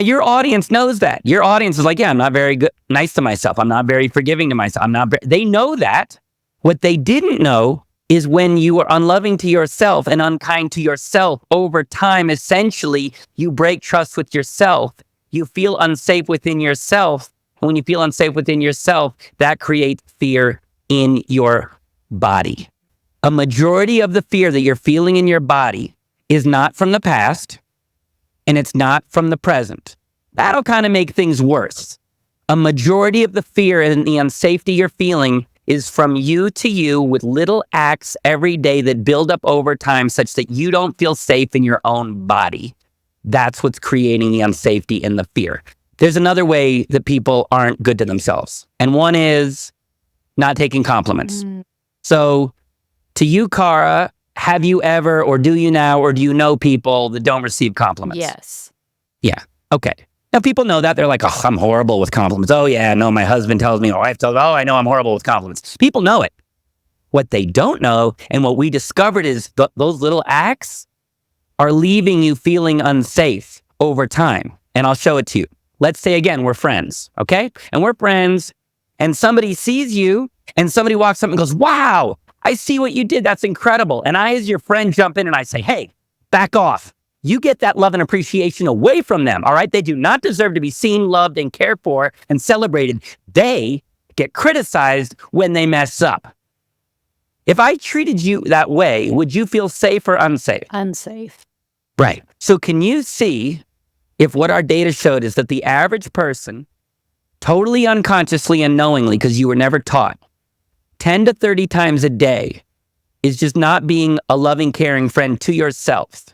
Your audience knows that. Your audience is like, yeah, I'm not very good, nice to myself. I'm not very forgiving to myself. They know that. What they didn't know is when you are unloving to yourself and unkind to yourself over time, essentially, you break trust with yourself. You feel unsafe within yourself. And when you feel unsafe within yourself, that creates fear in your body. A majority of the fear that you're feeling in your body is not from the past, and it's not from the present. That'll kind of make things worse. A majority of the fear and the unsafety you're feeling is from you to you with little acts every day that build up over time such that you don't feel safe in your own body. That's what's creating the unsafety and the fear. There's another way that people aren't good to themselves. And one is not taking compliments. So to you, Cara, have you ever, or do you now, or do you know people that don't receive compliments? Yes. Yeah. Okay. Now people know that. They're like, oh, I'm horrible with compliments. Oh yeah, no, my husband tells me, my wife tells me, oh, I know I'm horrible with compliments. People know it. What they don't know, and what we discovered is those little acts are leaving you feeling unsafe over time. And I'll show it to you. Let's say again, we're friends, okay? And we're friends, and somebody sees you, and somebody walks up and goes, wow, I see what you did. That's incredible. And I, as your friend, jump in and I say, hey, back off. You get that love and appreciation away from them, all right? They do not deserve to be seen, loved, and cared for and celebrated. They get criticized when they mess up. If I treated you that way, would you feel safe or unsafe? Unsafe. Right. So can you see if what our data showed is that the average person, totally unconsciously and knowingly, because you were never taught, 10 to 30 times a day is just not being a loving, caring friend to yourself.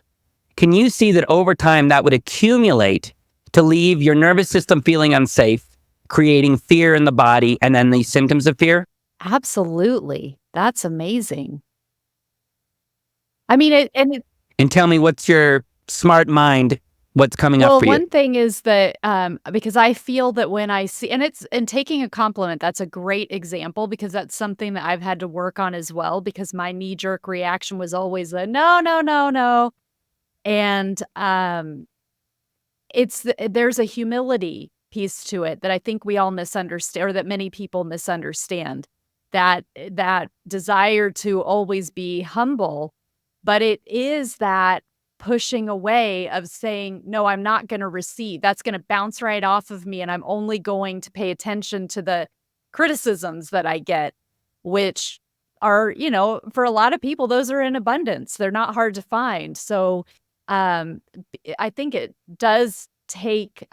Can you see that over time that would accumulate to leave your nervous system feeling unsafe, creating fear in the body, and then the symptoms of fear? Absolutely. That's amazing. I mean, And tell me, what's your smart mind, what's coming up for you? one thing is that because I feel that when I see, and taking a compliment, that's a great example because that's something that I've had to work on as well because my knee-jerk reaction was always a no, no, no, no. And there's a humility piece to it that I think we all misunderstand, or that many people misunderstand, that desire to always be humble, but it is that pushing away of saying, no, I'm not going to receive. That's going to bounce right off of me, and I'm only going to pay attention to the criticisms that I get, which are, for a lot of people, those are in abundance. They're not hard to find. So I think it does take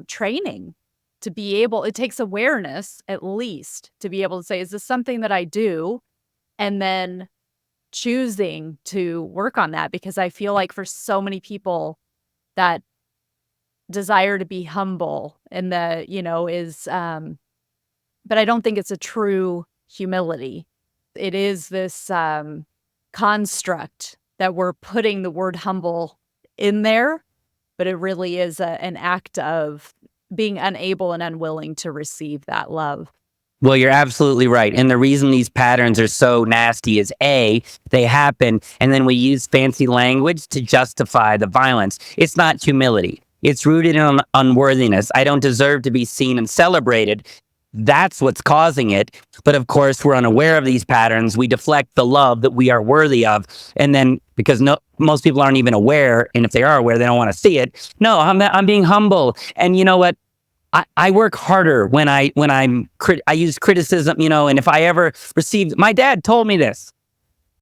training to be able, it takes awareness at least to be able to say, is this something that I do? And then choosing to work on that, because I feel like for so many people that desire to be humble and is, but I don't think it's a true humility. It is this construct that we're putting the word humble in there, but it really is an act of being unable and unwilling to receive that love. Well, you're absolutely right. And the reason these patterns are so nasty is A, they happen, and then we use fancy language to justify the violence. It's not humility. It's rooted in unworthiness. I don't deserve to be seen and celebrated. That's what's causing it. But of course, we're unaware of these patterns. We deflect the love that we are worthy of. And then because most people aren't even aware, and if they are aware, they don't want to see it. No, I'm being humble. And you know what? I work harder when I use criticism, and if I ever received, my dad told me this.